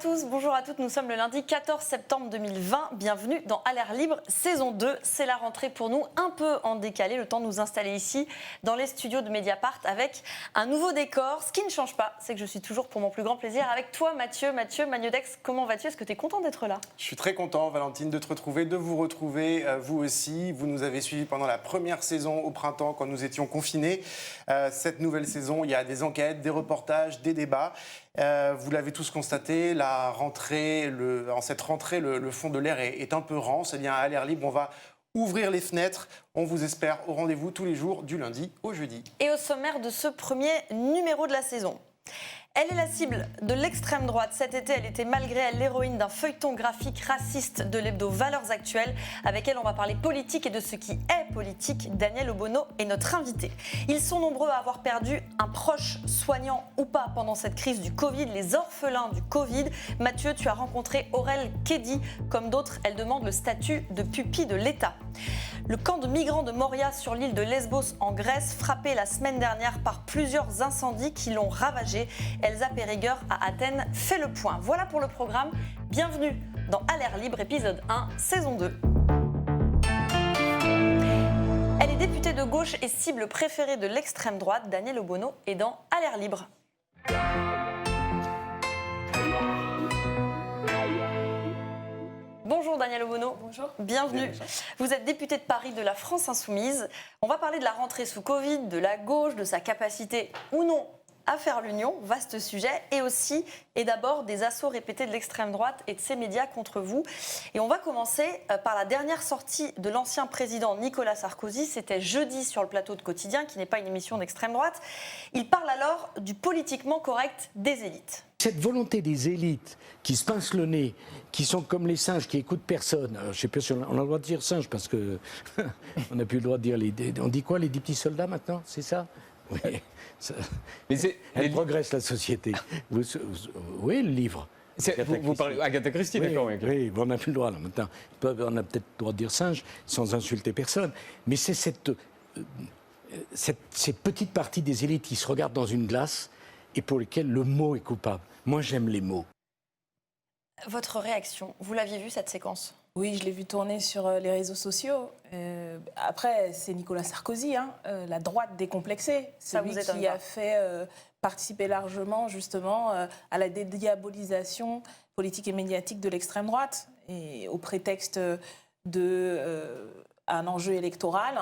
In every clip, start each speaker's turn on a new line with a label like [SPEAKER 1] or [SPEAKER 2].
[SPEAKER 1] tous, bonjour à toutes, nous sommes le lundi 14 septembre 2020, bienvenue dans À l'air libre, saison 2. C'est la rentrée pour nous, un peu en décalé, le temps de nous installer ici dans les studios de Mediapart avec un nouveau décor. Ce qui ne change pas, c'est que je suis toujours pour mon plus grand plaisir avec toi Mathieu Magnodex, comment vas-tu? Est-ce que tu es content d'être là?
[SPEAKER 2] Je suis très content Valentine de te retrouver, de vous retrouver vous aussi. Vous nous avez suivis pendant la première saison au printemps quand nous étions confinés. Cette nouvelle saison, il y a des enquêtes, des reportages, des débats. Vous l'avez tous constaté, en cette rentrée, le fond de l'air est un peu rance. Eh bien, à l'air libre, on va ouvrir les fenêtres. On vous espère au rendez-vous tous les jours, du lundi au jeudi.
[SPEAKER 1] Et au sommaire de ce premier numéro de la saison. Elle est la cible de l'extrême droite. Cet été, elle était malgré elle l'héroïne d'un feuilleton graphique raciste de l'hebdo Valeurs Actuelles. Avec elle, on va parler politique et de ce qui est politique. Daniel Obono est notre invité. Ils sont nombreux à avoir perdu un proche, soignant ou pas, pendant cette crise du Covid. Les orphelins du Covid. Mathieu, tu as rencontré Aurel Kedi. Comme d'autres, elle demande le statut de pupille de l'État. Le camp de migrants de Moria sur l'île de Lesbos en Grèce, frappé la semaine dernière par plusieurs incendies qui l'ont ravagé. Elsa Périgueur à Athènes fait le point. Voilà pour le programme. Bienvenue dans À l'air libre, épisode 1, saison 2. Elle est députée de gauche et cible préférée de l'extrême droite. Daniel Obono est dans À l'air libre. Bonjour Daniel Obono.
[SPEAKER 3] Bonjour.
[SPEAKER 1] Bienvenue.
[SPEAKER 2] Bonjour.
[SPEAKER 1] Vous êtes député de Paris de la France Insoumise. On va parler de la rentrée sous Covid, de la gauche, de sa capacité ou non à faire l'union, vaste sujet, et aussi et d'abord des assauts répétés de l'extrême droite et de ses médias contre vous. Et on va commencer par la dernière sortie de l'ancien président Nicolas Sarkozy. C'était jeudi sur le plateau de Quotidien, qui n'est pas une émission d'extrême droite. Il parle alors du politiquement correct des élites.
[SPEAKER 4] Cette volonté des élites qui se pincent le nez, qui sont comme les singes, qui écoutent personne. Alors, je ne sais pas si on a le droit de dire singe parce que on n'a plus le droit de dire on dit quoi, les 10 petits soldats maintenant, c'est ça? Oui.
[SPEAKER 5] Mais
[SPEAKER 4] Elle progresse la société. Oui, le livre.
[SPEAKER 5] Vous parlez Agatha Christie,
[SPEAKER 4] oui,
[SPEAKER 5] d'accord.
[SPEAKER 4] Oui, on n'a plus le droit là maintenant. On a peut-être le droit de dire singe sans insulter personne. Mais c'est ces petites parties des élites qui se regardent dans une glace et pour lesquelles le mot est coupable. Moi, j'aime les mots.
[SPEAKER 1] Votre réaction, vous l'aviez vue cette séquence?
[SPEAKER 3] Oui, je l'ai vu tourner sur les réseaux sociaux. Après, c'est Nicolas Sarkozy, la droite décomplexée. C'est lui qui a fait participer largement, justement, à la dédiabolisation politique et médiatique de l'extrême droite, et au prétexte d'un enjeu électoral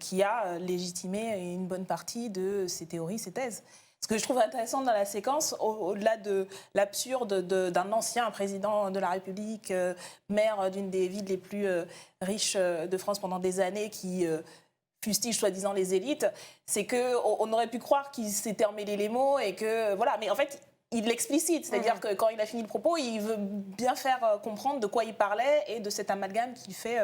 [SPEAKER 3] qui a légitimé une bonne partie de ses théories, ses thèses. Ce que je trouve intéressant dans la séquence, au-delà de l'absurde d'un ancien président de la République, maire d'une des villes les plus riches de France pendant des années, qui fustige soi-disant les élites, c'est qu'on aurait pu croire qu'il s'était emmêlé les mots et que voilà. Mais en fait, il l'explicite, c'est-à-dire que quand il a fini le propos, il veut bien faire comprendre de quoi il parlait et de cet amalgame qu'il fait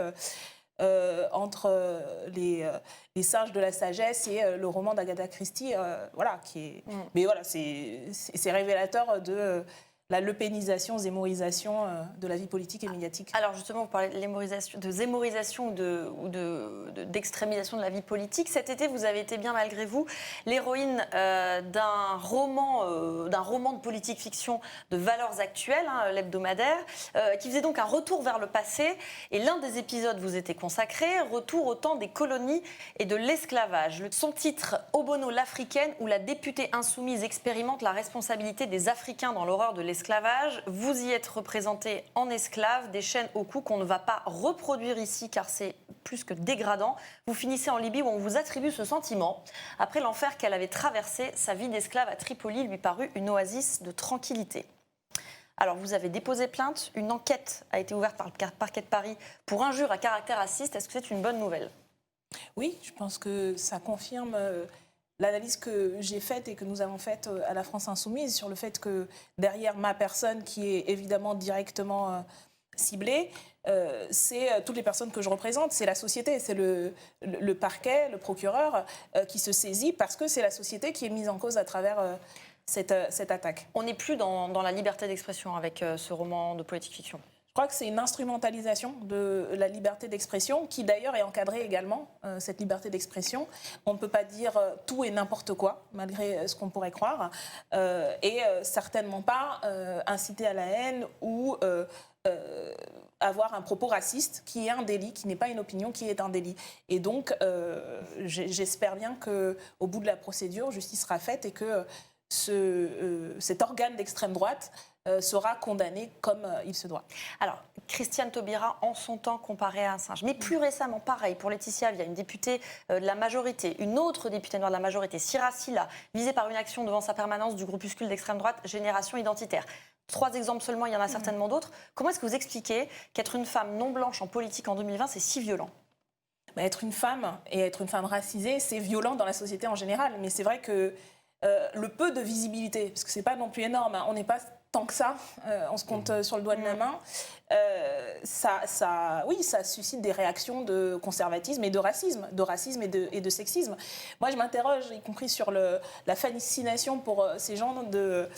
[SPEAKER 3] entre les singes de la sagesse et le roman d'Agatha Christie, voilà, qui est. Mais voilà, c'est révélateur de la lepénisation, zémorisation de la vie politique et médiatique.
[SPEAKER 1] Alors justement, vous parlez de zémorisation ou d'extrémisation de la vie politique. Cet été, vous avez été bien malgré vous l'héroïne d'un roman de politique-fiction de Valeurs Actuelles, l'hebdomadaire, qui faisait donc un retour vers le passé. Et l'un des épisodes vous était consacré, retour au temps des colonies et de l'esclavage. Son titre, Obono l'Africaine, où la députée insoumise expérimente la responsabilité des Africains dans l'horreur de l'esclavage. Vous y êtes représenté en esclave, des chaînes au cou qu'on ne va pas reproduire ici car c'est plus que dégradant. Vous finissez en Libye où on vous attribue ce sentiment. Après l'enfer qu'elle avait traversé, sa vie d'esclave à Tripoli lui parut une oasis de tranquillité. Alors vous avez déposé plainte, une enquête a été ouverte par le parquet de Paris pour injure à caractère raciste. Est-ce que c'est une bonne nouvelle?
[SPEAKER 3] Oui, je pense que ça confirme l'analyse que j'ai faite et que nous avons faite à la France Insoumise sur le fait que derrière ma personne, qui est évidemment directement ciblée, c'est toutes les personnes que je représente, c'est la société, c'est le parquet, le procureur qui se saisit parce que c'est la société qui est mise en cause à travers cette attaque.
[SPEAKER 1] On n'est plus dans la liberté d'expression avec ce roman de politique-fiction.
[SPEAKER 3] crois que c'est une instrumentalisation de la liberté d'expression, qui d'ailleurs est encadrée également, cette liberté d'expression. On ne peut pas dire tout et n'importe quoi, malgré ce qu'on pourrait croire, et certainement pas inciter à la haine ou avoir un propos raciste qui est un délit, qui n'est pas une opinion, qui est un délit. Et donc, j'espère bien qu'au bout de la procédure, justice sera faite et que cet organe d'extrême droite sera condamné comme il se doit.
[SPEAKER 1] Alors, Christiane Taubira, en son temps, comparée à un singe. Mais plus récemment, pareil, pour Laetitia Avia, une députée de la majorité, une autre députée noire de la majorité, Sira Silla, visée par une action devant sa permanence du groupuscule d'extrême droite Génération Identitaire. 3 exemples seulement, il y en a certainement d'autres. Comment est-ce que vous expliquez qu'être une femme non blanche en politique en 2020, c'est si violent ?
[SPEAKER 3] Être une femme et être une femme racisée, c'est violent dans la société en général. Mais c'est vrai que le peu de visibilité, parce que c'est pas non plus énorme, hein, on n'est pas tant que ça, on se compte sur le doigt de la main, ça suscite des réactions de conservatisme et de racisme et de sexisme. Moi, je m'interroge, y compris sur la fascination pour ces gens de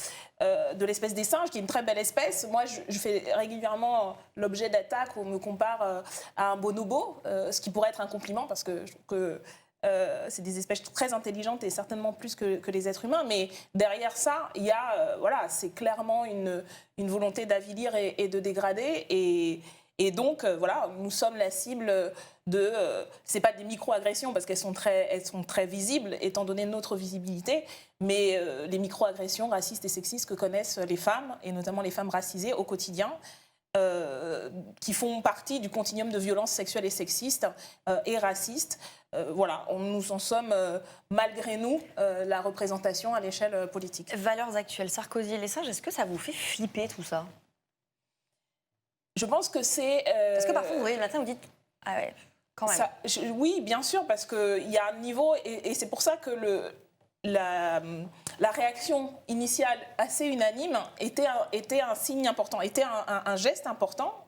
[SPEAKER 3] l'espèce des singes, qui est une très belle espèce. Moi, je fais régulièrement l'objet d'attaques où on me compare à un bonobo, ce qui pourrait être un compliment, parce que je trouve que c'est des espèces très intelligentes et certainement plus que les êtres humains, mais derrière ça, il y a, c'est clairement une volonté d'avilir et de dégrader, et donc, nous sommes la cible de... c'est pas des micro-agressions, parce qu'elles sont très visibles, étant donné notre visibilité, mais les micro-agressions racistes et sexistes que connaissent les femmes, et notamment les femmes racisées au quotidien, qui font partie du continuum de violences sexuelles et sexistes et racistes. Nous en sommes, malgré nous, la représentation à l'échelle politique.
[SPEAKER 1] Valeurs actuelles, Sarkozy et les singes, est-ce que ça vous fait flipper tout ça ?
[SPEAKER 3] Je pense que c'est...
[SPEAKER 1] Parce que parfois, vous voyez le matin, vous dites « Ah ouais, quand même ».
[SPEAKER 3] Oui, bien sûr, parce qu'il y a un niveau, et c'est pour ça que la réaction initiale assez unanime était un signe important, était un geste important,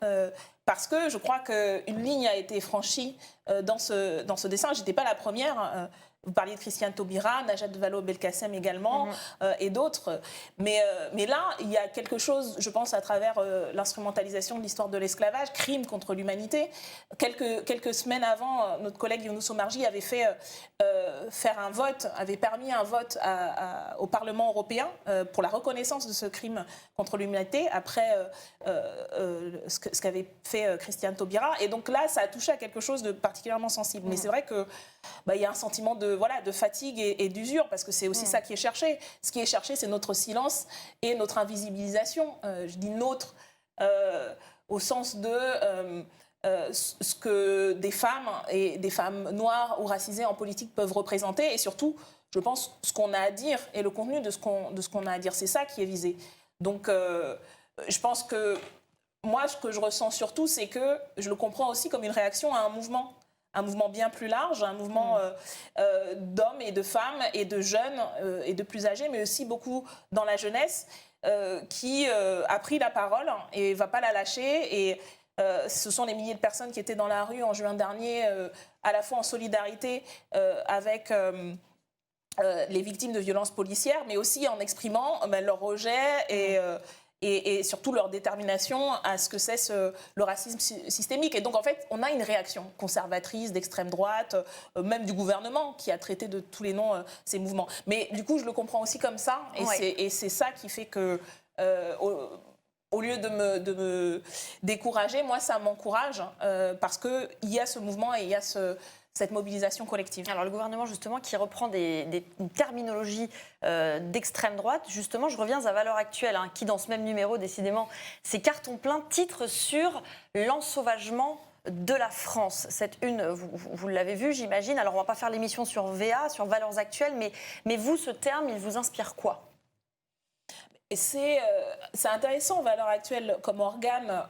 [SPEAKER 3] parce que je crois qu'une ligne a été franchie dans ce dessin. Je n'étais pas la première. Vous parliez de Christiane Taubira, Najat Vallaud-Belkacem également, et d'autres. Mais là, il y a quelque chose, je pense, à travers l'instrumentalisation de l'histoire de l'esclavage, crime contre l'humanité. Quelques semaines avant, notre collègue Younous Omarjee avait avait permis un vote au Parlement européen pour la reconnaissance de ce crime contre l'humanité, après ce qu'avait fait Christiane Taubira. Et donc là, ça a touché à quelque chose de particulièrement sensible. Mais c'est vrai que y a un sentiment de fatigue et d'usure, parce que c'est aussi ça qui est cherché. Ce qui est cherché, c'est notre silence et notre invisibilisation. Je dis notre au sens de ce que des femmes et des femmes noires ou racisées en politique peuvent représenter, et surtout, je pense, ce qu'on a à dire et le contenu de ce qu'on a à dire. C'est ça qui est visé. Donc, je pense que moi, ce que je ressens surtout, c'est que je le comprends aussi comme une réaction à un mouvement bien plus large, un mouvement d'hommes et de femmes et de jeunes et de plus âgés, mais aussi beaucoup dans la jeunesse, qui a pris la parole et ne va pas la lâcher. Et ce sont les milliers de personnes qui étaient dans la rue en juin dernier, à la fois en solidarité avec les victimes de violences policières, mais aussi en exprimant leur rejet et surtout leur détermination à ce que cesse le racisme systémique. Et donc, en fait, on a une réaction conservatrice, d'extrême droite, même du gouvernement, qui a traité de tous les noms ces mouvements. Mais du coup, je le comprends aussi comme ça, et c'est ça qui fait que, au lieu de me décourager, moi, ça m'encourage, parce qu'il y a ce mouvement et il y a cette mobilisation collective.
[SPEAKER 1] Alors le gouvernement, justement, qui reprend une terminologie d'extrême droite, justement, je reviens à Valeurs Actuelles, qui dans ce même numéro, décidément, c'est carton plein, titre sur l'ensauvagement de la France. Cette une, vous l'avez vu, j'imagine. Alors on ne va pas faire l'émission sur VA, sur Valeurs Actuelles, mais vous, ce terme, il vous inspire quoi ?
[SPEAKER 3] Et c'est intéressant, Valeurs Actuelles, comme organe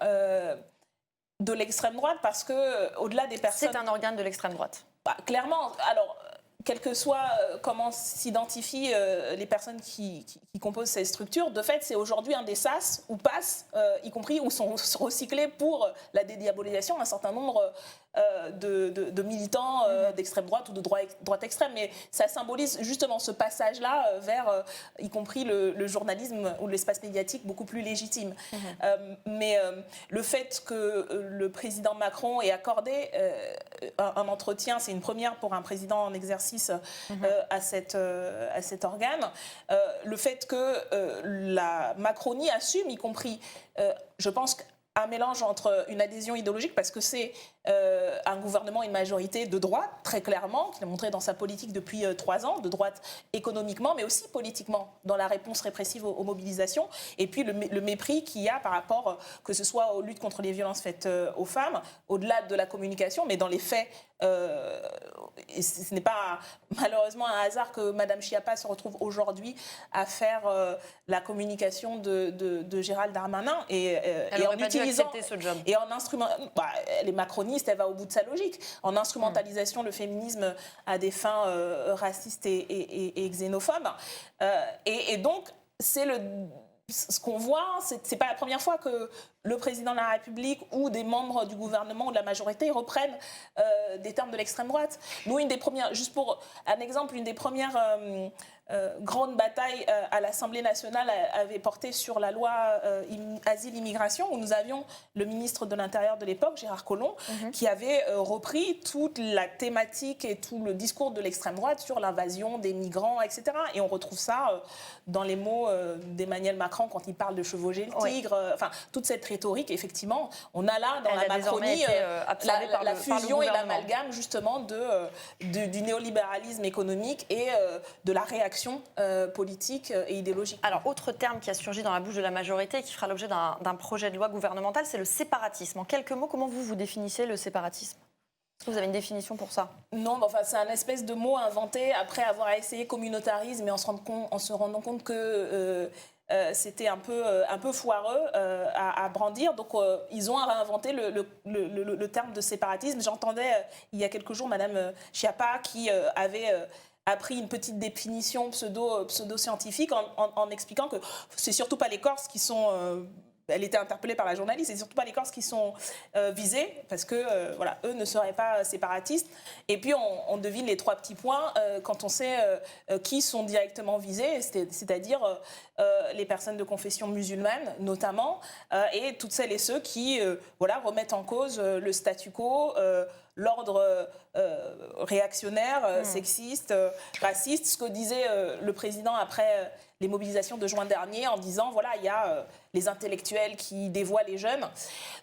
[SPEAKER 3] de l'extrême droite, parce que au-delà des personnes...
[SPEAKER 1] C'est un organe de l'extrême droite.
[SPEAKER 3] Clairement. Alors, quel que soit comment s'identifient les personnes qui composent ces structures, de fait, c'est aujourd'hui un des sas où passent, y compris où sont recyclés pour la dédiabolisation, un certain nombre de militants d'extrême droite ou de droite extrême, mais ça symbolise justement ce passage-là vers, y compris le journalisme ou l'espace médiatique beaucoup plus légitime. Mais le fait que le président Macron ait accordé un entretien, c'est une première pour un président en exercice à cet organe, le fait que la Macronie assume, y compris, je pense, un mélange entre une adhésion idéologique, parce que c'est un gouvernement, une majorité de droite, très clairement, qui l'a montré dans sa politique depuis 3 ans, de droite économiquement, mais aussi politiquement, dans la réponse répressive aux mobilisations, et puis le mépris qu'il y a par rapport, que ce soit aux luttes contre les violences faites aux femmes, au-delà de la communication, mais dans les faits. Et ce n'est pas malheureusement un hasard que Mme Schiappa se retrouve aujourd'hui à faire la communication de Gérald Darmanin et en utilisant
[SPEAKER 1] ce job.
[SPEAKER 3] et en instrument. Elle est macroniste, elle va au bout de sa logique. En instrumentalisation le féminisme à des fins racistes et xénophobes. Et donc c'est ce qu'on voit, c'est pas la première fois que le président de la République ou des membres du gouvernement ou de la majorité reprennent des termes de l'extrême droite. Nous, une des premières, juste pour un exemple, une des premières grandes batailles à l'Assemblée nationale avait porté sur la loi asile-immigration, où nous avions le ministre de l'Intérieur de l'époque, Gérard Collomb, qui avait repris toute la thématique et tout le discours de l'extrême droite sur l'invasion des migrants, etc. Et on retrouve ça dans les mots d'Emmanuel Macron quand il parle de chevaucher le tigre, enfin toute cette rhétorique, effectivement, on a là dans la Macronie la fusion et l'amalgame justement du néolibéralisme économique et de la réaction politique et idéologique.
[SPEAKER 1] Alors, autre terme qui a surgi dans la bouche de la majorité et qui fera l'objet d'un projet de loi gouvernemental, c'est le séparatisme. En quelques mots, comment vous définissez le séparatisme ? Est-ce que vous avez une définition pour ça ?
[SPEAKER 3] Non, enfin, c'est un espèce de mot inventé après avoir essayé communautarisme et en se rendant compte que c'était un peu foireux à brandir. Donc, ils ont réinventé le terme de séparatisme. J'entendais il y a quelques jours Mme Schiappa qui avait pris une petite définition pseudo-scientifique en expliquant que c'est surtout pas les Corses qui sont... elle était interpellée par la journaliste, c'est surtout pas les Corses qui sont visés, parce que voilà, eux ne seraient pas séparatistes. Et puis on devine les 3 petits points quand on sait qui sont directement visés, c'est-à-dire les personnes de confession musulmane notamment, et toutes celles et ceux qui remettent en cause le statu quo, l'ordre réactionnaire, sexiste, raciste, ce que disait le président après les mobilisations de juin dernier en disant voilà, il y a les intellectuels qui dévoient les jeunes.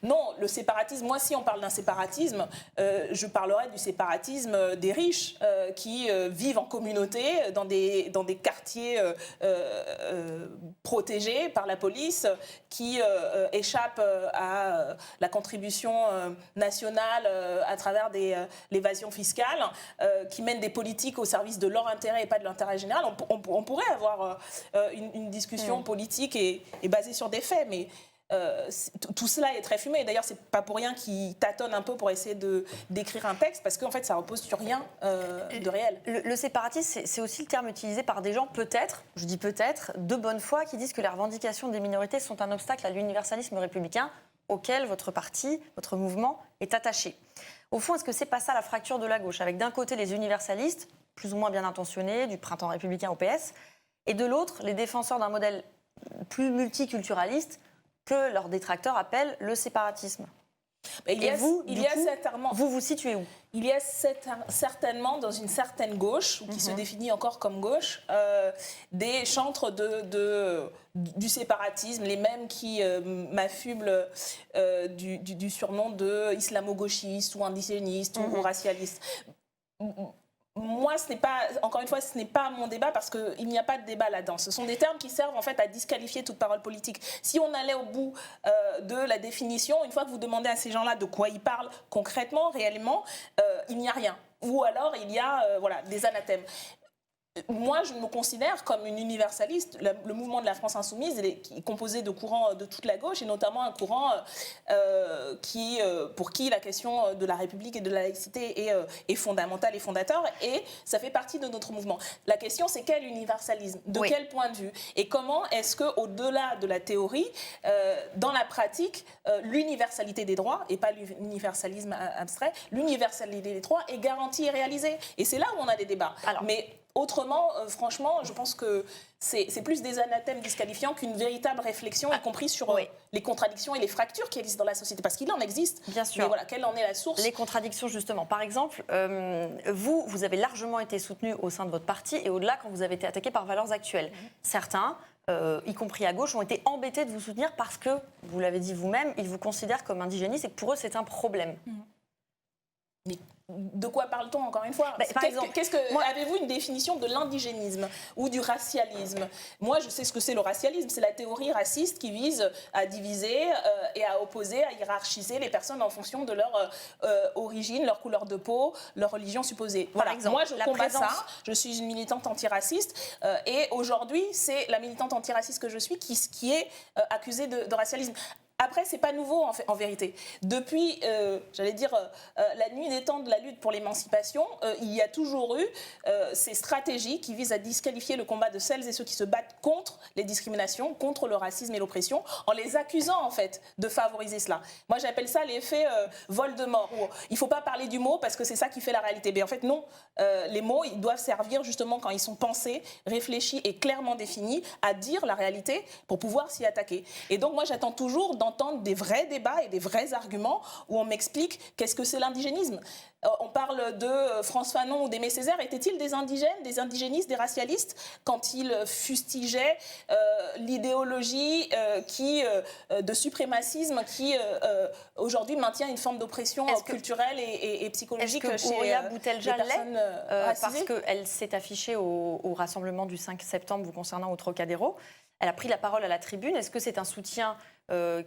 [SPEAKER 3] Non, le séparatisme, moi si on parle d'un séparatisme, je parlerais du séparatisme des riches qui vivent en communauté dans des quartiers protégés par la police, qui échappent à la contribution nationale à travers l'évasion fiscale, qui mènent des politiques au service de leur intérêt et pas de l'intérêt général. On pourrait avoir une discussion politique et basée sur des faits, mais tout cela est très fumé. D'ailleurs, c'est pas pour rien qu'ils tâtonnent un peu pour essayer d'écrire un texte, parce qu'en fait, ça repose sur rien de réel.
[SPEAKER 1] Le séparatisme, c'est aussi le terme utilisé par des gens, peut-être, je dis peut-être, de bonne foi, qui disent que les revendications des minorités sont un obstacle à l'universalisme républicain auquel votre parti, votre mouvement est attaché. Au fond, est-ce que c'est pas ça la fracture de la gauche, avec d'un côté les universalistes, plus ou moins bien intentionnés, du printemps républicain au PS, et de l'autre, les défenseurs d'un modèle plus multiculturaliste que leurs détracteurs appellent le séparatisme. Vous vous situez où ?
[SPEAKER 3] Il y a certainement, dans une certaine gauche, ou qui se définit encore comme gauche, des chantres du séparatisme, les mêmes qui m'affublent du surnom de islamo-gauchiste ou indigéniste ou racialiste. Moi, encore une fois, ce n'est pas mon débat, parce qu'il n'y a pas de débat là-dedans. Ce sont des termes qui servent en fait à disqualifier toute parole politique. Si on allait au bout de la définition, une fois que vous demandez à ces gens-là de quoi ils parlent concrètement, réellement, il n'y a rien. Ou alors il y a des anathèmes. moi, je me considère comme une universaliste. Le mouvement de la France insoumise est composé de courants de toute la gauche, et notamment un courant pour qui la question de la République et de la laïcité est fondamentale et fondateur, et ça fait partie de notre mouvement. La question, c'est quel universalisme, de quel point de vue, et comment est-ce qu'au-delà de la théorie, dans la pratique, l'universalité des droits, et pas l'universalisme abstrait, l'universalité des droits est garantie et réalisée. Et c'est là où on a des débats. Mais autrement, franchement, je pense que c'est plus des anathèmes disqualifiants qu'une véritable réflexion, y compris sur les contradictions et les fractures qui existent dans la société. Parce qu'il en existe.
[SPEAKER 1] Bien sûr.
[SPEAKER 3] Mais voilà, quelle en est la source ?
[SPEAKER 1] Les contradictions, justement. Par exemple, vous avez largement été soutenu au sein de votre parti et au-delà quand vous avez été attaqué par Valeurs Actuelles. Certains, y compris à gauche, ont été embêtés de vous soutenir parce que, vous l'avez dit vous-même, ils vous considèrent comme indigénistes et que pour eux, c'est un problème.
[SPEAKER 3] Mais de quoi parle-t-on, encore une fois ?
[SPEAKER 1] Par exemple,
[SPEAKER 3] avez-vous une définition de l'indigénisme ou du racialisme ? Moi, je sais ce que c'est le racialisme. C'est la théorie raciste qui vise à diviser et à opposer, à hiérarchiser les personnes en fonction de leur origine, leur couleur de peau, leur religion supposée. Voilà.
[SPEAKER 1] Exemple,
[SPEAKER 3] moi, je combats ça. Je suis une militante antiraciste. Et aujourd'hui, c'est la militante antiraciste que je suis qui est accusée de racialisme. Après, c'est pas nouveau en vérité. Depuis, la nuit des temps de la lutte pour l'émancipation, il y a toujours eu ces stratégies qui visent à disqualifier le combat de celles et ceux qui se battent contre les discriminations, contre le racisme et l'oppression, en les accusant en fait de favoriser cela. Moi, j'appelle ça l'effet Voldemort. Où il faut pas parler du mot parce que c'est ça qui fait la réalité. Mais en fait, non. Les mots, ils doivent servir justement quand ils sont pensés, réfléchis et clairement définis à dire la réalité pour pouvoir s'y attaquer. Et donc, moi, j'attends toujours d'entendre des vrais débats et des vrais arguments où on m'explique qu'est-ce que c'est l'indigénisme. On parle de Frantz Fanon ou d'Aimé Césaire. Étaient-ils des indigènes, des indigénistes, des racialistes quand ils fustigeaient l'idéologie de suprémacisme qui aujourd'hui maintient une forme d'oppression culturelle et psychologique chez
[SPEAKER 1] Horia Boutelja
[SPEAKER 3] les personnes racisées ?
[SPEAKER 1] Parce qu'elle s'est affichée au rassemblement du 5 septembre vous concernant au Trocadéro. Elle a pris la parole à la tribune. Est-ce que c'est un soutien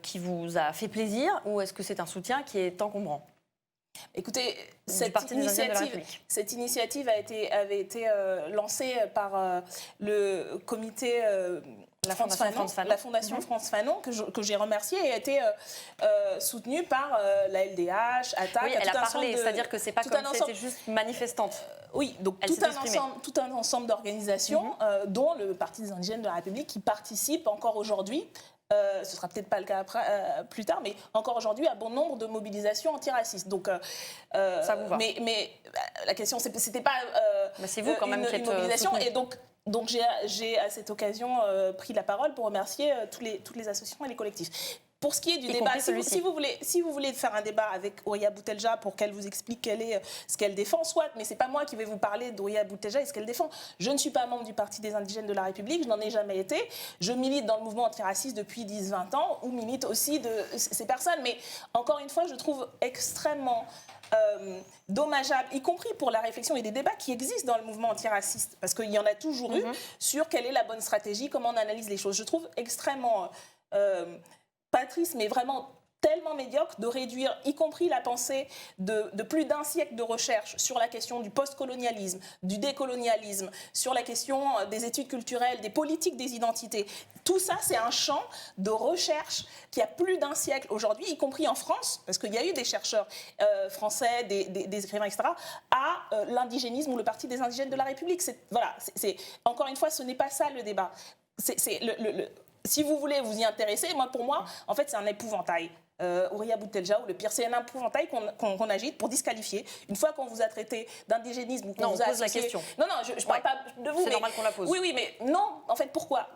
[SPEAKER 1] qui vous a fait plaisir ou est-ce que c'est un soutien qui est encombrant ?
[SPEAKER 3] Écoutez, cette initiative avait été lancée par le comité la Fondation Frantz Fanon, que j'ai remerciée, et a été soutenue par la LDH, ATTAC.
[SPEAKER 1] Oui, elle a parlé, c'est-à-dire que c'est pas comme si c'était juste manifestante.
[SPEAKER 3] Oui, donc tout un ensemble d'organisations, dont le Parti des indigènes de la République, qui participe encore aujourd'hui. Ce sera peut-être pas le cas plus tard, mais encore aujourd'hui, à bon nombre de mobilisations antiracistes. Donc,
[SPEAKER 1] ça vous va.
[SPEAKER 3] Mais la question, c'était pas
[SPEAKER 1] c'est vous quand même qui êtes
[SPEAKER 3] une mobilisation.
[SPEAKER 1] soutenu.
[SPEAKER 3] Et donc j'ai à cette occasion pris la parole pour remercier toutes les associations et les collectifs. Pour ce qui est du débat, si vous voulez faire un débat avec Horia Boutelja pour qu'elle vous explique ce qu'elle défend, soit, mais c'est pas moi qui vais vous parler d'Horia Boutelja et ce qu'elle défend. Je ne suis pas membre du Parti des indigènes de la République, je n'en ai jamais été. Je milite dans le mouvement antiraciste depuis 10-20 ans, où militent aussi ces personnes. Mais encore une fois, je trouve extrêmement dommageable, y compris pour la réflexion et des débats qui existent dans le mouvement antiraciste, parce qu'il y en a toujours eu, sur quelle est la bonne stratégie, comment on analyse les choses. Je trouve extrêmement patrice, mais vraiment tellement médiocre de réduire, y compris la pensée de plus d'un siècle de recherche sur la question du postcolonialisme, du décolonialisme, sur la question des études culturelles, des politiques des identités. Tout ça, c'est un champ de recherche qui a plus d'un siècle aujourd'hui, y compris en France, parce qu'il y a eu des chercheurs français, des écrivains, etc., à l'indigénisme ou le Parti des indigènes de la République. Encore une fois, ce n'est pas ça le débat. Si vous voulez vous y intéresser, pour moi, en fait, c'est un épouvantail. Horia Boutelja, ou le pire, c'est un épouvantail qu'on agite pour disqualifier. Une fois qu'on vous a traité d'indigénisme ou qu'on vous a
[SPEAKER 1] pose la question.
[SPEAKER 3] Non, je parle pas de vous.
[SPEAKER 1] C'est normal qu'on la pose.
[SPEAKER 3] Oui, mais non, en fait, pourquoi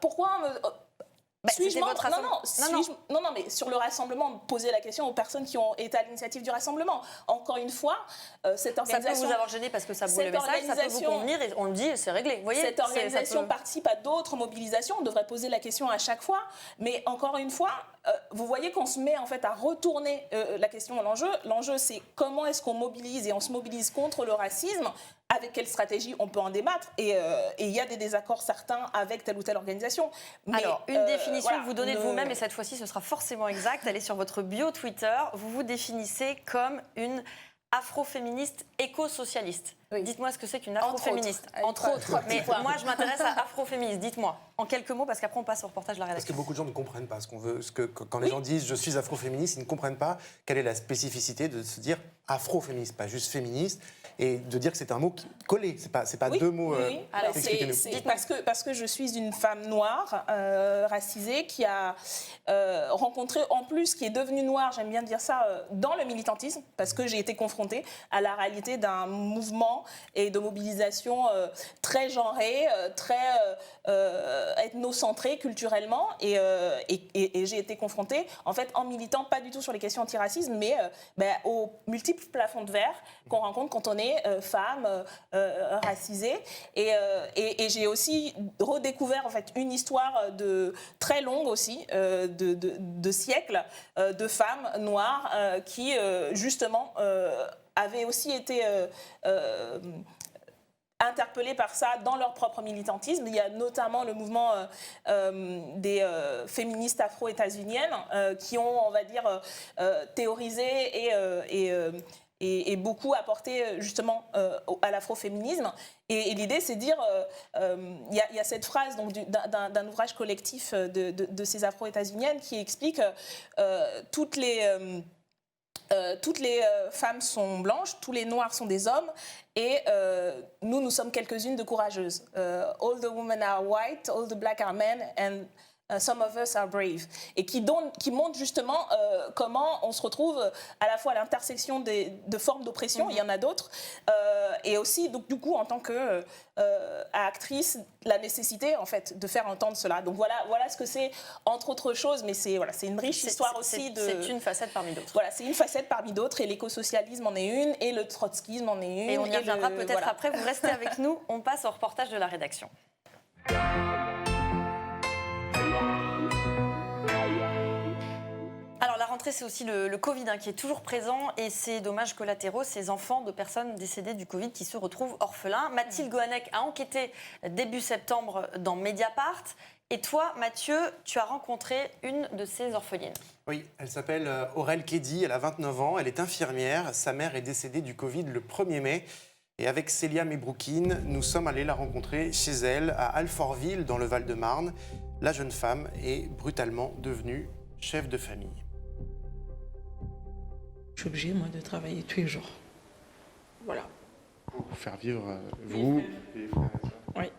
[SPEAKER 3] Non, mais sur le rassemblement, poser la question aux personnes qui ont été à l'initiative du rassemblement. Encore une fois, cette organisation...
[SPEAKER 1] Ça peut vous avoir gêné parce que ça brûle le message, ça peut vous convenir et on le dit, c'est réglé. Vous voyez,
[SPEAKER 3] cette organisation participe à d'autres mobilisations, on devrait poser la question à chaque fois. Mais encore une fois, vous voyez qu'on se met en fait à retourner la question à l'enjeu. L'enjeu, c'est comment est-ce qu'on mobilise, et on se mobilise contre le racisme. Avec quelle stratégie on peut en débattre, et il y a des désaccords certains avec telle ou telle organisation. Mais,
[SPEAKER 1] alors, une définition que vous donnez de vous-même, et cette fois-ci ce sera forcément exact, elle est sur votre bio Twitter, vous vous définissez comme une afroféministe éco-socialiste.
[SPEAKER 3] Oui.
[SPEAKER 1] Dites-moi ce que c'est qu'une
[SPEAKER 3] Entre
[SPEAKER 1] afroféministe.
[SPEAKER 3] autres.
[SPEAKER 1] Entre autres.
[SPEAKER 3] Trois petits
[SPEAKER 1] Mais
[SPEAKER 3] points.
[SPEAKER 1] moi, je m'intéresse à afroféministe. Dites-moi, en quelques mots, parce qu'après, on passe au reportage de la
[SPEAKER 2] Parce
[SPEAKER 1] rédaction.
[SPEAKER 2] que beaucoup de gens ne comprennent pas ce qu'on veut. Quand les gens disent je suis afroféministe, ils ne comprennent pas quelle est la spécificité de se dire afroféministe, pas juste féministe, et de dire que c'est un mot collé. C'est pas
[SPEAKER 3] Oui,
[SPEAKER 2] deux mots.
[SPEAKER 3] oui. Alors,
[SPEAKER 2] expliquez-nous.
[SPEAKER 3] c'est parce que je suis une femme noire, racisée, qui a rencontré, en plus, qui est devenue noire, j'aime bien dire ça, dans le militantisme, parce que j'ai été confrontée à la réalité d'un mouvement et de mobilisation très genré, très ethnocentré culturellement, et j'ai été confrontée, en fait, en militant pas du tout sur les questions antiracisme, mais aux multiples plafonds de verre qu'on rencontre quand on est femme, racisée. Et j'ai aussi redécouvert en fait une histoire très longue aussi, de siècles, de femmes noires qui justement avaient aussi été interpellées par ça dans leur propre militantisme. Il y a notamment le mouvement des féministes afro-états-uniennes qui ont, on va dire, théorisé et beaucoup apporté justement à l'afroféminisme. Et l'idée, c'est de dire, il y a cette phrase donc, d'un ouvrage collectif de ces afro-états-uniennes qui explique toutes les femmes sont blanches, tous les noirs sont des hommes, et nous sommes quelques-unes de courageuses. All the women are white, all the black are men, and some of us are brave. Et qui montre justement comment on se retrouve à la fois à l'intersection de formes d'oppression, il y en a d'autres, et aussi, donc, du coup, en tant qu'actrice, la nécessité, en fait, de faire entendre cela. Donc voilà ce que c'est, entre autres choses, mais c'est une riche histoire aussi de...
[SPEAKER 1] C'est une facette parmi d'autres.
[SPEAKER 3] Voilà, c'est une facette parmi d'autres, et l'écosocialisme en est une, et le trotskisme en est une.
[SPEAKER 1] Et on y reviendra peut-être après. Vous restez avec nous, on passe au reportage de la rédaction. Alors la rentrée, c'est aussi le Covid qui est toujours présent et ces dommages collatéraux, ces enfants de personnes décédées du Covid qui se retrouvent orphelins. Mathilde Goannec a enquêté début septembre dans Mediapart. Et toi, Mathieu, tu as rencontré une de ces orphelines.
[SPEAKER 2] Oui, elle s'appelle Aurel Kedi, elle a 29 ans, elle est infirmière. Sa mère est décédée du Covid le 1er mai. Et avec Célia Mebroukine, nous sommes allés la rencontrer chez elle, à Alfortville, dans le Val-de-Marne. La jeune femme est brutalement devenue chef de famille.
[SPEAKER 6] Je suis obligée, moi, de travailler tous les jours. Voilà.
[SPEAKER 2] Pour faire vivre vous et les frères et sœurs.
[SPEAKER 6] Oui.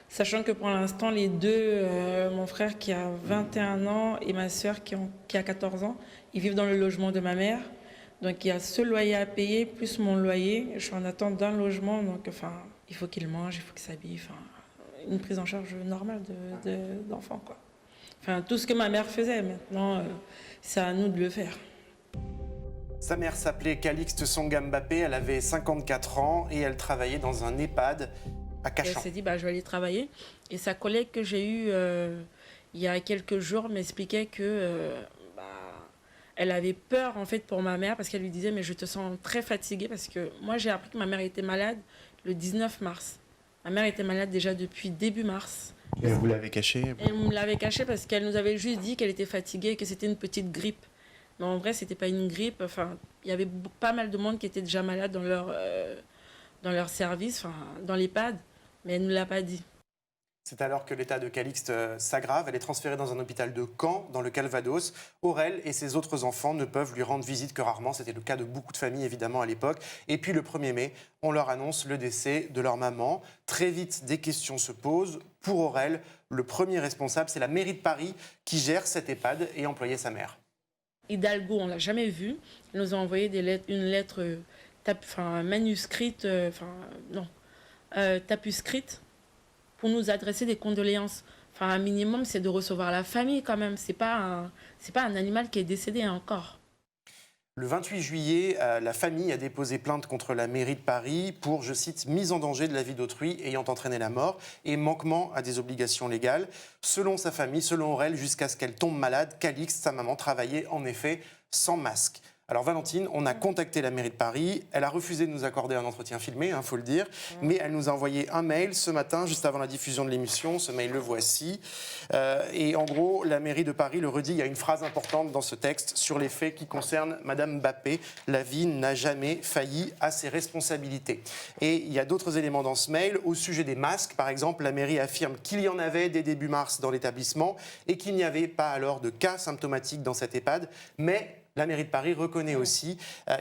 [SPEAKER 6] Sachant que pour l'instant, les deux, mon frère qui a 21 ans et ma sœur qui a 14 ans, ils vivent dans le logement de ma mère. Donc il y a ce loyer à payer, plus mon loyer. Je suis en attente d'un logement, donc il faut qu'il mange, il faut qu'il s'habille. Une prise en charge normale d'enfant, quoi. Tout ce que ma mère faisait, maintenant, c'est à nous de le faire.
[SPEAKER 2] Sa mère s'appelait Calixte Songa Mbappé, elle avait 54 ans et elle travaillait dans un EHPAD à Cachan.
[SPEAKER 6] Elle s'est dit, je vais aller travailler. Et sa collègue que j'ai eue il y a quelques jours m'expliquait que elle avait peur en fait pour ma mère parce qu'elle lui disait, mais je te sens très fatiguée parce que moi j'ai appris que ma mère était malade le 19 mars. Ma mère était malade déjà depuis début mars.
[SPEAKER 2] Et vous l'avez caché?
[SPEAKER 6] Elle me l'avait caché parce qu'elle nous avait juste dit qu'elle était fatiguée et que c'était une petite grippe. Mais en vrai, c'était pas une grippe. Il y avait pas mal de monde qui était déjà malade dans leur service, dans l'EHPAD, mais elle ne nous l'a pas dit.
[SPEAKER 2] C'est alors que l'état de Calixte s'aggrave. Elle est transférée dans un hôpital de Caen, dans le Calvados. Aurel et ses autres enfants ne peuvent lui rendre visite que rarement. C'était le cas de beaucoup de familles, évidemment, à l'époque. Et puis, le 1er mai, on leur annonce le décès de leur maman. Très vite, des questions se posent. Pour Aurel, le premier responsable, c'est la mairie de Paris qui gère cet EHPAD et employait sa mère.
[SPEAKER 6] Hidalgo, on ne l'a jamais vu. Elle nous a envoyé une lettre manuscrite, tapuscrite, pour nous adresser des condoléances. Un minimum, c'est de recevoir la famille quand même. C'est pas un animal qui est décédé encore.
[SPEAKER 2] Le 28 juillet, la famille a déposé plainte contre la mairie de Paris pour, je cite, mise en danger de la vie d'autrui ayant entraîné la mort et manquement à des obligations légales. Selon sa famille, selon Aurel, jusqu'à ce qu'elle tombe malade, Calixte, sa maman, travaillait en effet sans masque. Alors Valentine, on a contacté la mairie de Paris, elle a refusé de nous accorder un entretien filmé, faut le dire, mais elle nous a envoyé un mail ce matin, juste avant la diffusion de l'émission, ce mail le voici, et en gros, la mairie de Paris le redit, il y a une phrase importante dans ce texte sur les faits qui concernent Madame Mbappé, la vie n'a jamais failli à ses responsabilités. Et il y a d'autres éléments dans ce mail, au sujet des masques, par exemple, la mairie affirme qu'il y en avait dès début mars dans l'établissement et qu'il n'y avait pas alors de cas symptomatiques dans cette EHPAD, mais la mairie de Paris reconnaît aussi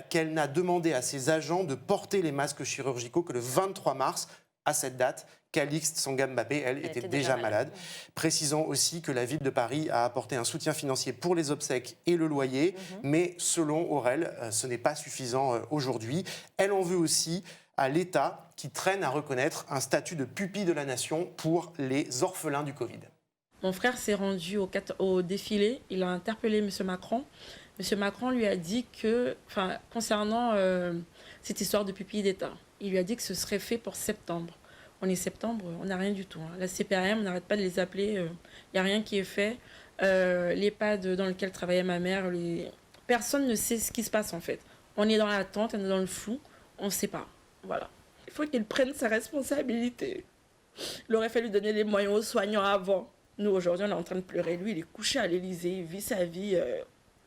[SPEAKER 2] qu'elle n'a demandé à ses agents de porter les masques chirurgicaux que le 23 mars, à cette date, Calixte Sangaré-Mbappé, elle, était déjà malade. Précisons aussi que la ville de Paris a apporté un soutien financier pour les obsèques et le loyer, mais selon Aurel, ce n'est pas suffisant aujourd'hui. Elle en veut aussi à l'État qui traîne à reconnaître un statut de pupille de la nation pour les orphelins du Covid.
[SPEAKER 6] Mon frère s'est rendu au défilé, il a interpellé M. Macron. M. Macron lui a dit que, concernant cette histoire de pupille d'État, il lui a dit que ce serait fait pour septembre. On est septembre, on n'a rien du tout. La CPRM, on n'arrête pas de les appeler, il n'y a rien qui est fait. L'EHPAD dans lequel travaillait ma mère, personne ne sait ce qui se passe en fait. On est dans l'attente, on est dans le flou, on ne sait pas. Voilà. Il faut qu'il prenne sa responsabilité. Il aurait fallu donner les moyens aux soignants avant. Nous, aujourd'hui, on est en train de pleurer. Lui, il est couché à l'Élysée, il vit sa vie,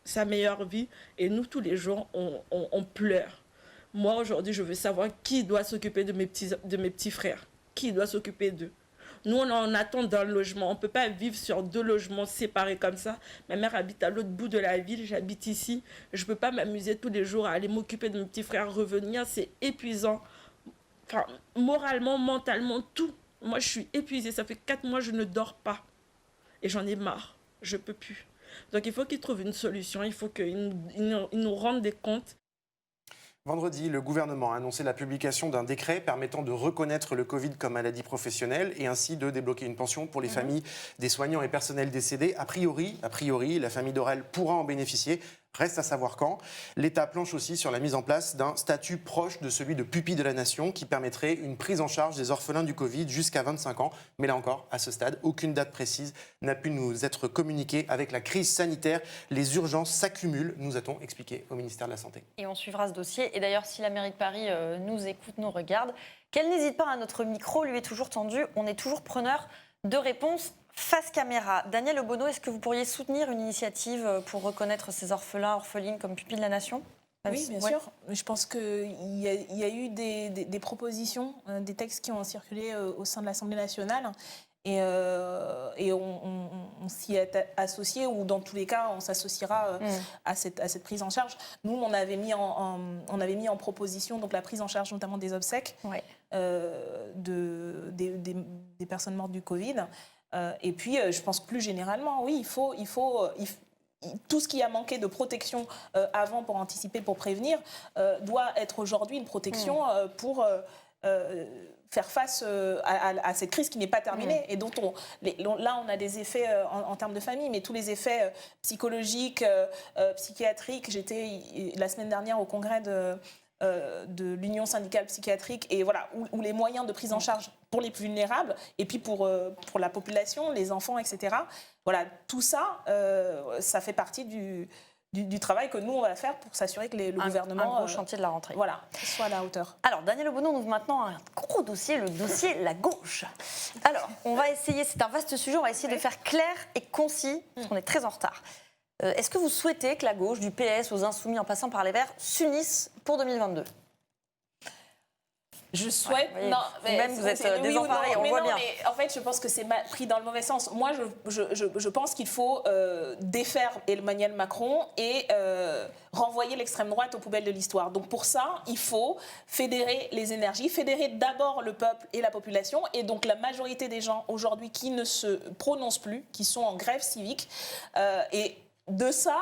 [SPEAKER 6] sa meilleure vie. Et nous, tous les jours, on pleure. Moi, aujourd'hui, je veux savoir qui doit s'occuper de mes petits frères. Qui doit s'occuper d'eux. Nous, on est en attente d'un logement. On ne peut pas vivre sur 2 logements séparés comme ça. Ma mère habite à l'autre bout de la ville, j'habite ici. Je ne peux pas m'amuser tous les jours à aller m'occuper de mes petits frères, revenir. C'est épuisant. Moralement, mentalement, tout. Moi, je suis épuisée. Ça fait 4 mois que je ne dors pas. Et j'en ai marre. Je ne peux plus. Donc, il faut qu'ils trouvent une solution. Il faut qu'ils nous rendent des comptes.
[SPEAKER 2] Vendredi, le gouvernement a annoncé la publication d'un décret permettant de reconnaître le Covid comme maladie professionnelle et ainsi de débloquer une pension pour les familles des soignants et personnels décédés. A priori, la famille d'Aurel pourra en bénéficier. Reste à savoir quand. L'État planche aussi sur la mise en place d'un statut proche de celui de pupille de la nation qui permettrait une prise en charge des orphelins du Covid jusqu'à 25 ans. Mais là encore, à ce stade, aucune date précise n'a pu nous être communiquée. Avec la crise sanitaire, les urgences s'accumulent, nous a-t-on expliqué au ministère de la Santé.
[SPEAKER 1] Et on suivra ce dossier. Et d'ailleurs, si la mairie de Paris nous écoute, nous regarde, qu'elle n'hésite pas, à notre micro lui est toujours tendu. On est toujours preneur de réponses face caméra. Daniel Obono, est-ce que vous pourriez soutenir une initiative pour reconnaître ces orphelins, orphelines comme pupilles de la nation ?
[SPEAKER 3] Oui, bien sûr. Je pense qu'il y a eu des propositions, des textes qui ont circulé au sein de l'Assemblée nationale. Et on s'y est associé, ou dans tous les cas, on s'associera à cette prise en charge. Nous, on avait mis en proposition donc, la prise en charge notamment des obsèques des personnes mortes du Covid. Et puis, je pense que plus généralement, oui, il faut tout ce qui a manqué de protection avant pour anticiper, pour prévenir, doit être aujourd'hui une protection pour faire face à cette crise qui n'est pas terminée et dont là, on a des effets en termes de famille, mais tous les effets psychologiques, psychiatriques. J'étais la semaine dernière au congrès de l'Union syndicale psychiatrique et voilà, où les moyens de prise en charge pour les plus vulnérables et puis pour la population, les enfants, etc. Voilà, tout ça, ça fait partie du travail que nous, on va faire pour s'assurer que le gouvernement...
[SPEAKER 1] Un gros chantier de la rentrée.
[SPEAKER 3] Voilà, soit à la hauteur.
[SPEAKER 1] Alors, Daniel Obono, on ouvre maintenant un gros dossier, le dossier La Gauche. Alors, on va essayer, c'est un vaste sujet, on va essayer de faire clair et concis, parce qu'on est très en retard. Est-ce que vous souhaitez que la gauche, du PS aux Insoumis en passant par les Verts, s'unissent pour 2022 ?
[SPEAKER 3] Je souhaite...
[SPEAKER 1] Ouais,
[SPEAKER 3] non,
[SPEAKER 1] mais même vous êtes désemparés, on voit bien.
[SPEAKER 3] Mais en fait, je pense que c'est pris dans le mauvais sens. Moi, je pense qu'il faut défaire Emmanuel Macron et renvoyer l'extrême droite aux poubelles de l'histoire. Donc pour ça, il faut fédérer les énergies, fédérer d'abord le peuple et la population. Et donc la majorité des gens aujourd'hui qui ne se prononcent plus, qui sont en grève civique. Et de ça,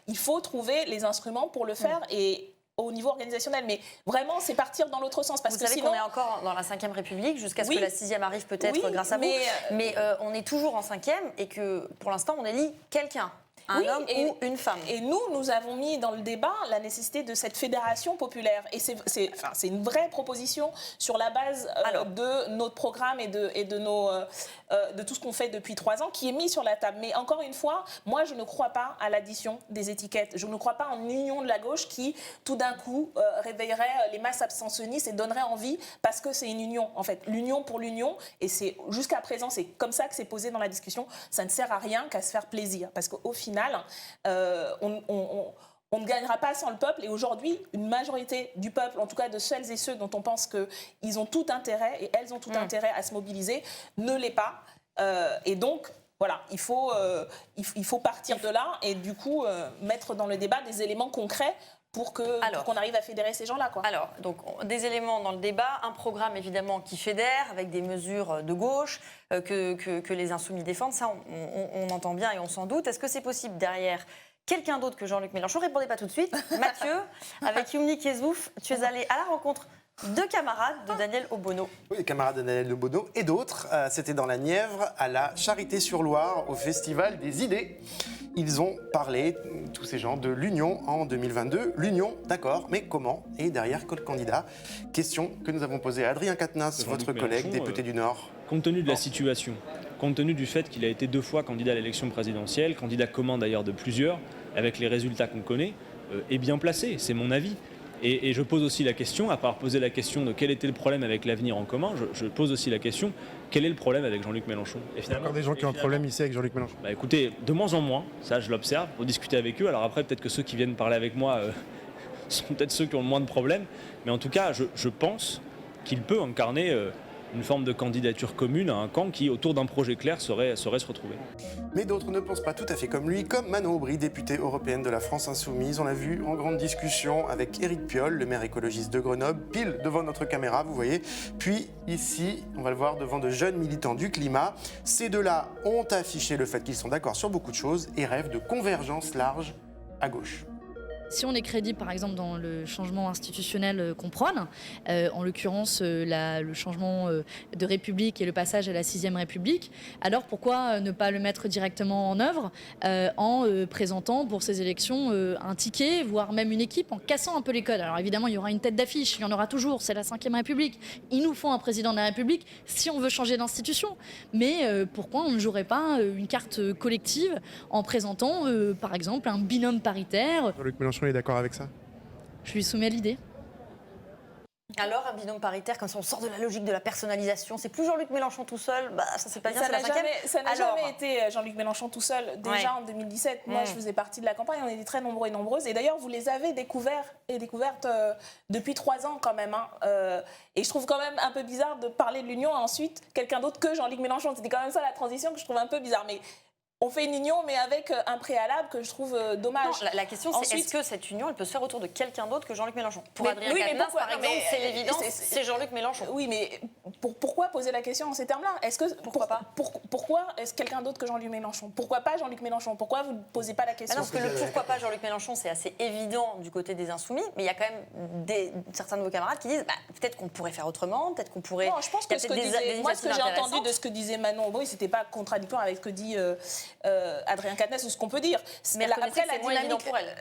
[SPEAKER 3] il faut trouver les instruments pour le faire et au niveau organisationnel, mais vraiment c'est partir dans l'autre sens parce
[SPEAKER 1] vous savez
[SPEAKER 3] sinon...
[SPEAKER 1] qu'on est encore dans la 5e République jusqu'à ce que la 6e arrive peut-être grâce à vous, mais on est toujours en 5e et que pour l'instant on élit quelqu'un. un homme ou une femme.
[SPEAKER 3] Et nous avons mis dans le débat la nécessité de cette fédération populaire. Et c'est une vraie proposition sur la base de notre programme et de tout ce qu'on fait depuis 3 ans qui est mis sur la table. Mais encore une fois, moi, je ne crois pas à l'addition des étiquettes. Je ne crois pas en une union de la gauche qui, tout d'un coup, réveillerait les masses abstentionnistes et donnerait envie parce que c'est une union, en fait. L'union pour l'union. Et jusqu'à présent, c'est comme ça que c'est posé dans la discussion. Ça ne sert à rien qu'à se faire plaisir. Parce qu'au final, on ne gagnera pas sans le peuple. Et aujourd'hui, une majorité du peuple, en tout cas de celles et ceux dont on pense qu'ils ont tout intérêt, et elles ont tout intérêt à se mobiliser, ne l'est pas. Et donc, voilà, il faut partir de là et du coup mettre dans le débat des éléments concrets pour qu'on arrive à fédérer ces gens-là, quoi.
[SPEAKER 1] Alors, donc, des éléments dans le débat, un programme évidemment qui fédère, avec des mesures de gauche que les Insoumis défendent, ça on entend bien et on s'en doute. Est-ce que c'est possible derrière quelqu'un d'autre que Jean-Luc Mélenchon? Répondez pas tout de suite. Mathieu, avec Youmni Kessouf, tu es allé à la rencontre de camarades de Daniel Obono.
[SPEAKER 2] Oui, camarades de Daniel Obono et d'autres. C'était dans la Nièvre, à la Charité-sur-Loire, au Festival des idées. Ils ont parlé, tous ces gens, de l'union en 2022. L'union, d'accord, mais comment? Et derrière, quel candidat? Question que nous avons posée à Adrien Quatennens, votre collègue, député du Nord.
[SPEAKER 5] Compte tenu de la situation, compte tenu du fait qu'il a été 2 fois candidat à l'élection présidentielle, candidat commun d'ailleurs de plusieurs, avec les résultats qu'on connaît, est bien placé, c'est mon avis. Et je pose aussi la question, à part poser la question de quel était le problème avec l'avenir en commun, je pose aussi la question, quel est le problème avec Jean-Luc Mélenchon?
[SPEAKER 2] Il y a encore des gens qui ont un problème ici avec Jean-Luc Mélenchon.
[SPEAKER 5] Bah écoutez, de moins en moins, ça je l'observe, pour discuter avec eux. Alors après, peut-être que ceux qui viennent parler avec moi sont peut-être ceux qui ont le moins de problèmes. Mais en tout cas, je pense qu'il peut incarner une forme de candidature commune à un camp qui, autour d'un projet clair, saurait se retrouver.
[SPEAKER 2] Mais d'autres ne pensent pas tout à fait comme lui, comme Manon Aubry, députée européenne de la France Insoumise. On l'a vu en grande discussion avec Éric Piolle, le maire écologiste de Grenoble, pile devant notre caméra, vous voyez. Puis ici, on va le voir devant de jeunes militants du climat. Ces deux-là ont affiché le fait qu'ils sont d'accord sur beaucoup de choses et rêvent de convergence large à gauche.
[SPEAKER 7] Si on est crédible, par exemple, dans le changement institutionnel qu'on prône, en l'occurrence le changement de République et le passage à la 6e République, alors pourquoi ne pas le mettre directement en œuvre en présentant pour ces élections un ticket, voire même une équipe, en cassant un peu les codes. Alors évidemment, il y aura une tête d'affiche, il y en aura toujours, c'est la 5e République. Il nous faut un président de la République si on veut changer d'institution. Mais pourquoi on ne jouerait pas une carte collective en présentant, par exemple, un binôme paritaire?
[SPEAKER 2] Jean-Luc Mélenchon est d'accord avec ça?
[SPEAKER 7] Je lui soumets l'idée.
[SPEAKER 1] Alors, un binôme paritaire, comme ça on sort de la logique de la personnalisation, c'est plus Jean-Luc Mélenchon tout seul, ça c'est pas bien, c'est la 5e.
[SPEAKER 3] Ça n'a jamais été Jean-Luc Mélenchon tout seul. Déjà en 2017, moi je faisais partie de la campagne, on était très nombreux et nombreuses. Et d'ailleurs, vous les avez découvertes depuis 3 ans quand même. Et je trouve quand même un peu bizarre de parler de l'union et ensuite quelqu'un d'autre que Jean-Luc Mélenchon. C'était quand même ça la transition que je trouve un peu bizarre. Mais on fait une union, mais avec un préalable que je trouve dommage.
[SPEAKER 1] Non, la question, c'est est-ce que cette union, elle peut se faire autour de quelqu'un d'autre que Jean-Luc Mélenchon? Pour Adrien Quatennens, par exemple, c'est l'évidence, c'est Jean-Luc Mélenchon.
[SPEAKER 3] Oui, mais pourquoi poser la question en ces termes-là? Pourquoi est-ce quelqu'un d'autre que Jean-Luc Mélenchon? Pourquoi pas Jean-Luc Mélenchon? Pourquoi vous ne posez pas la question?
[SPEAKER 1] Parce que le pourquoi pas Jean-Luc Mélenchon, c'est assez évident du côté des Insoumis, mais il y a quand même certains de vos camarades qui disent peut-être qu'on pourrait faire autrement, peut-être qu'on pourrait...
[SPEAKER 3] Non, je pense que ce que j'ai entendu de ce que disait Manon Aubry, c'était pas contradictoire avec ce que dit Adrien Quatennens ou ce qu'on peut mais
[SPEAKER 1] après la dynamique pour elle.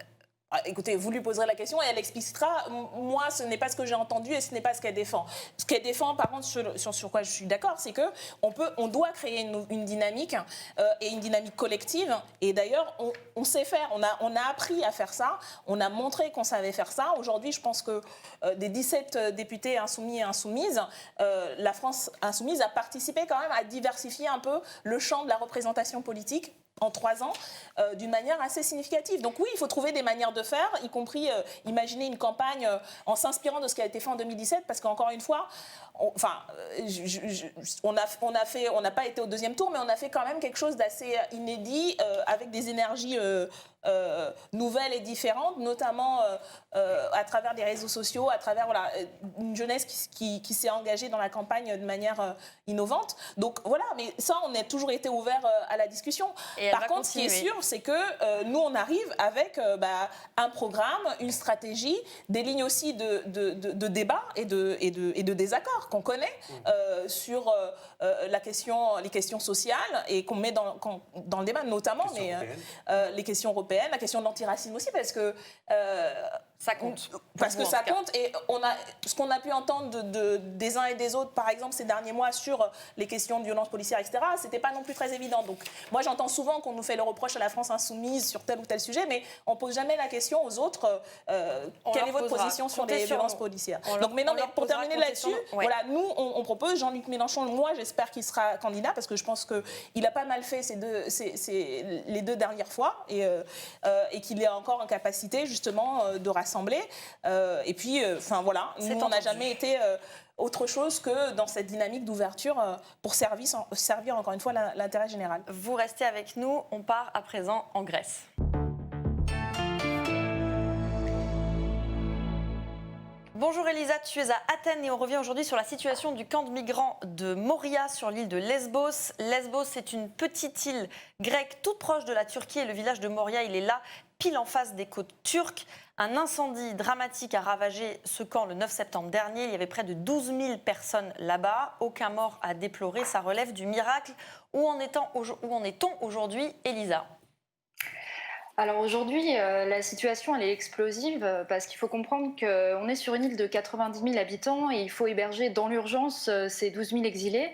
[SPEAKER 3] Écoutez, vous lui poserez la question et elle expliquera. Moi, ce n'est pas ce que j'ai entendu et ce n'est pas ce qu'elle défend. Ce qu'elle défend, par contre, sur quoi je suis d'accord, c'est que on doit créer une dynamique et une dynamique collective. Et d'ailleurs, on sait faire. On a appris à faire ça. On a montré qu'on savait faire ça. Aujourd'hui, je pense que des 17 députés insoumis et insoumises, la France insoumise a participé quand même à diversifier un peu le champ de la représentation politique en 3 ans, d'une manière assez significative. Donc oui, il faut trouver des manières de faire, y compris imaginer une campagne en s'inspirant de ce qui a été fait en 2017, parce qu'encore une fois, on n'a pas été au 2e tour, mais on a fait quand même quelque chose d'assez inédit, avec des énergies nouvelles et différentes, notamment à travers les réseaux sociaux, à travers une jeunesse qui s'est engagée dans la campagne de manière innovante. Donc voilà, mais ça, on a toujours été ouvert à la discussion.
[SPEAKER 1] Et
[SPEAKER 3] Par contre, ce qui est sûr, c'est que nous, on arrive avec un programme, une stratégie, des lignes aussi de débat et de désaccord qu'on connaît sur les questions sociales et qu'on met dans le débat, notamment les questions européennes, la question de l'antiracisme aussi, parce que
[SPEAKER 1] ça compte.
[SPEAKER 3] Parce que ça compte, et ce qu'on a pu entendre des uns et des autres, par exemple, ces derniers mois sur les questions de violence policière, etc., c'était pas non plus très évident. Donc, moi, j'entends souvent qu'on nous fait le reproche à la France insoumise sur tel ou tel sujet, mais on pose jamais la question aux autres quelle est votre position sur les violences policières. Donc, maintenant, pour terminer là-dessus, voilà, nous, on propose Jean-Luc Mélenchon. Moi, j'espère qu'il sera candidat parce que je pense qu'il a pas mal fait les deux dernières fois et qu'il est encore en capacité justement de rassembler. Et puis, voilà, nous, on n'a jamais été autre chose que dans cette dynamique d'ouverture pour servir encore une fois l'intérêt général.
[SPEAKER 1] Vous restez avec nous, on part à présent en Grèce. Bonjour Elisa, tu es à Athènes et on revient aujourd'hui sur la situation du camp de migrants de Moria sur l'île de Lesbos. Lesbos, c'est une petite île grecque toute proche de la Turquie et le village de Moria, il est là, pile en face des côtes turques. Un incendie dramatique a ravagé ce camp le 9 septembre dernier. Il y avait près de 12 000 personnes là-bas. Aucun mort à déplorer, ça relève du miracle. Où en est-on aujourd'hui, Elisa ?
[SPEAKER 8] Alors aujourd'hui, la situation elle est explosive parce qu'il faut comprendre qu'on est sur une île de 90 000 habitants et il faut héberger dans l'urgence ces 12 000 exilés.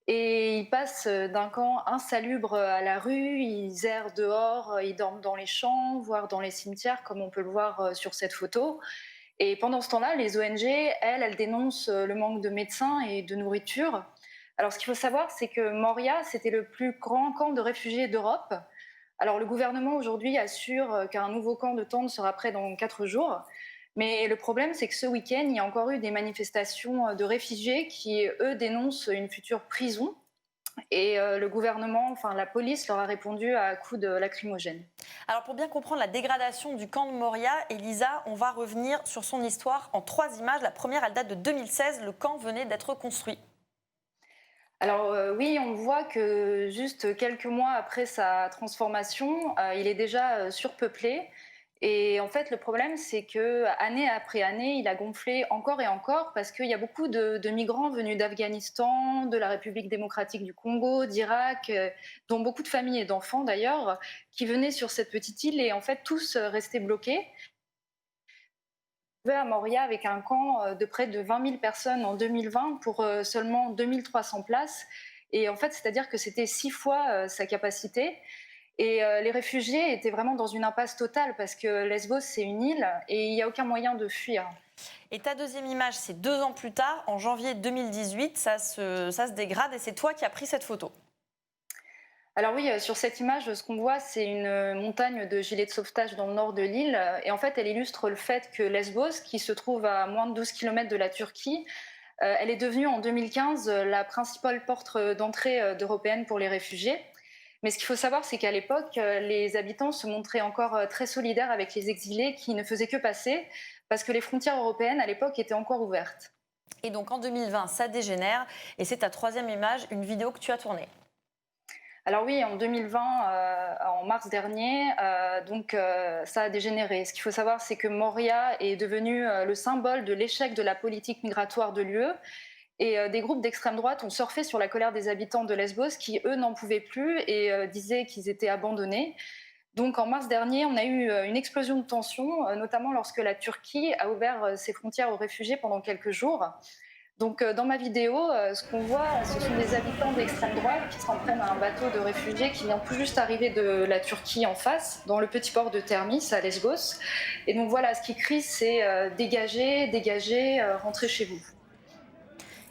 [SPEAKER 8] Et ils passent d'un camp insalubre à la rue, ils errent dehors, ils dorment dans les champs, voire dans les cimetières, comme on peut le voir sur cette photo. Et pendant ce temps-là, les ONG, elles dénoncent le manque de médecins et de nourriture. Alors ce qu'il faut savoir, c'est que Moria, c'était le plus grand camp de réfugiés d'Europe. Alors le gouvernement aujourd'hui assure qu'un nouveau camp de tentes sera prêt dans 4 jours. Mais le problème, c'est que ce week-end, il y a encore eu des manifestations de réfugiés qui, eux, dénoncent une future prison. Et le gouvernement, la police leur a répondu à coups de lacrymogènes.
[SPEAKER 1] Alors pour bien comprendre la dégradation du camp de Moria, Elisa, on va revenir sur son histoire en 3 images. La première, elle date de 2016. Le camp venait d'être construit.
[SPEAKER 8] Alors oui, on voit que juste quelques mois après sa transformation, il est déjà surpeuplé. Et en fait, le problème, c'est que année après année, il a gonflé encore et encore parce qu'il y a beaucoup de migrants venus d'Afghanistan, de la République démocratique du Congo, d'Irak, dont beaucoup de familles et d'enfants d'ailleurs, qui venaient sur cette petite île et en fait tous restaient bloqués. À Moria avec un camp de près de 20 000 personnes en 2020 pour seulement 2300 places. Et en fait, c'est-à-dire que c'était 6 fois sa capacité. Et les réfugiés étaient vraiment dans une impasse totale parce que Lesbos, c'est une île et il n'y a aucun moyen de fuir.
[SPEAKER 1] Et ta deuxième image, c'est 2 ans plus tard, en janvier 2018, ça se dégrade et c'est toi qui as pris cette photo.
[SPEAKER 8] Alors oui, sur cette image, ce qu'on voit, c'est une montagne de gilets de sauvetage dans le nord de l'île. Et en fait, elle illustre le fait que Lesbos, qui se trouve à moins de 12 km de la Turquie, elle est devenue en 2015 la principale porte d'entrée d'européenne pour les réfugiés. Mais ce qu'il faut savoir, c'est qu'à l'époque, les habitants se montraient encore très solidaires avec les exilés qui ne faisaient que passer parce que les frontières européennes, à l'époque, étaient encore ouvertes.
[SPEAKER 1] Et donc en 2020, ça dégénère et c'est ta 3e image, une vidéo que tu as tournée.
[SPEAKER 8] Alors oui, en 2020, en mars dernier, ça a dégénéré. Ce qu'il faut savoir, c'est que Moria est devenu le symbole de l'échec de la politique migratoire de l'UE. Et des groupes d'extrême droite ont surfé sur la colère des habitants de Lesbos qui, eux, n'en pouvaient plus et disaient qu'ils étaient abandonnés. Donc en mars dernier, on a eu une explosion de tensions, notamment lorsque la Turquie a ouvert ses frontières aux réfugiés pendant quelques jours. Donc dans ma vidéo, ce qu'on voit, ce sont des habitants d'extrême droite qui s'en prennent à un bateau de réfugiés qui vient tout juste arriver de la Turquie en face, dans le petit port de Termis, à Lesbos. Et donc voilà, ce qu'ils crient, c'est « dégagez, dégagez, rentrez chez vous ».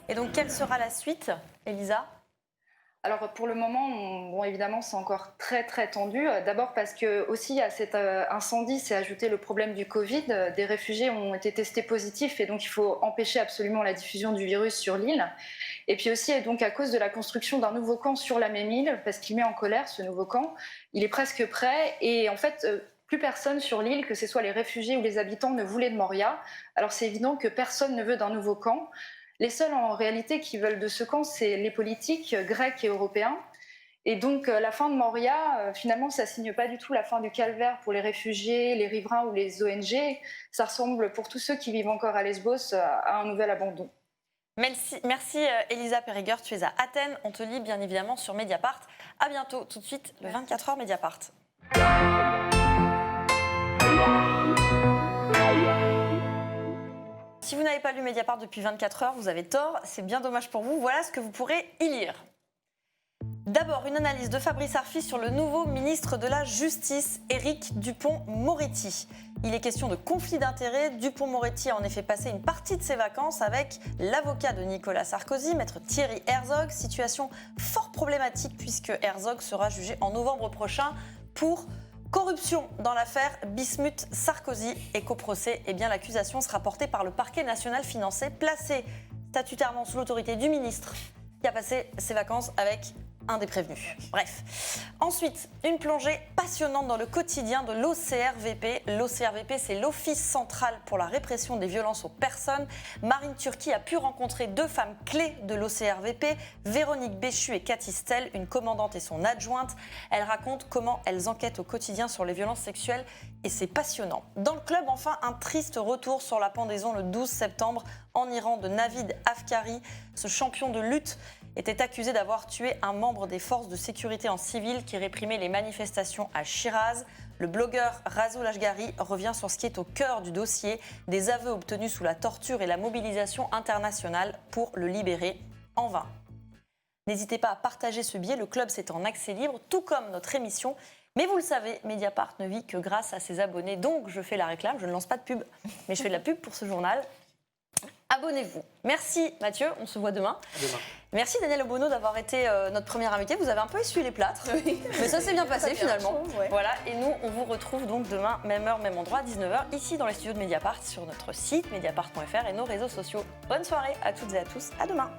[SPEAKER 1] Et donc, quelle sera la suite, Elisa ?
[SPEAKER 8] Alors, pour le moment, évidemment, c'est encore très, très tendu. D'abord parce que aussi à cet incendie s'est ajouté le problème du Covid. Des réfugiés ont été testés positifs et donc il faut empêcher absolument la diffusion du virus sur l'île. Et puis aussi, donc, à cause de la construction d'un nouveau camp sur la même île, parce qu'il met en colère ce nouveau camp, il est presque prêt et en fait... plus personne sur l'île, que ce soit les réfugiés ou les habitants, ne voulaient de Moria. Alors c'est évident que personne ne veut d'un nouveau camp. Les seuls en réalité qui veulent de ce camp, c'est les politiques grecs et européens. Et donc la fin de Moria, finalement, ça signe pas du tout la fin du calvaire pour les réfugiés, les riverains ou les ONG. Ça ressemble pour tous ceux qui vivent encore à Lesbos à un nouvel abandon.
[SPEAKER 1] Merci Elisa Perriger, tu es à Athènes. On te lit bien évidemment sur Mediapart. À bientôt, tout de suite, le 24h Mediapart. Si vous n'avez pas lu Mediapart depuis 24 heures, vous avez tort, c'est bien dommage pour vous. Voilà ce que vous pourrez y lire. D'abord, une analyse de Fabrice Arfi sur le nouveau ministre de la Justice, Éric Dupond-Moretti. Il est question de conflit d'intérêts. Dupond-Moretti a en effet passé une partie de ses vacances avec l'avocat de Nicolas Sarkozy, maître Thierry Herzog. Situation fort problématique puisque Herzog sera jugé en novembre prochain pour corruption dans l'affaire Bismuth-Sarkozy et qu'au procès, l'accusation sera portée par le parquet national financier, placé statutairement sous l'autorité du ministre qui a passé ses vacances avec un des prévenus. Bref. Ensuite, une plongée passionnante dans le quotidien de l'OCRVP. L'OCRVP, c'est l'Office central pour la répression des violences aux personnes. Marine Turki a pu rencontrer 2 femmes clés de l'OCRVP, Véronique Béchu et Cathy Stel, une commandante et son adjointe. Elles racontent comment elles enquêtent au quotidien sur les violences sexuelles et c'est passionnant. Dans le club, enfin, un triste retour sur la pendaison le 12 septembre en Iran de Navid Afkari. Ce champion de lutte était accusé d'avoir tué un membre des forces de sécurité en civil qui réprimait les manifestations à Shiraz. Le blogueur Rasoul Ashgari revient sur ce qui est au cœur du dossier, des aveux obtenus sous la torture et la mobilisation internationale pour le libérer en vain. N'hésitez pas à partager ce billet, le club c'est en accès libre, tout comme notre émission. Mais vous le savez, Mediapart ne vit que grâce à ses abonnés, donc je fais la réclame, je ne lance pas de pub, mais je fais de la pub pour ce journal. Abonnez-vous. Merci Mathieu, on se voit demain. Merci Daniel Obono d'avoir été notre premier invité. Vous avez un peu essuyé les plâtres, mais ça s'est bien passé finalement. Voilà, et nous on vous retrouve donc demain, même heure, même endroit, 19h, ici dans les studios de Mediapart, sur notre site mediapart.fr et nos réseaux sociaux. Bonne soirée à toutes et à tous, à demain.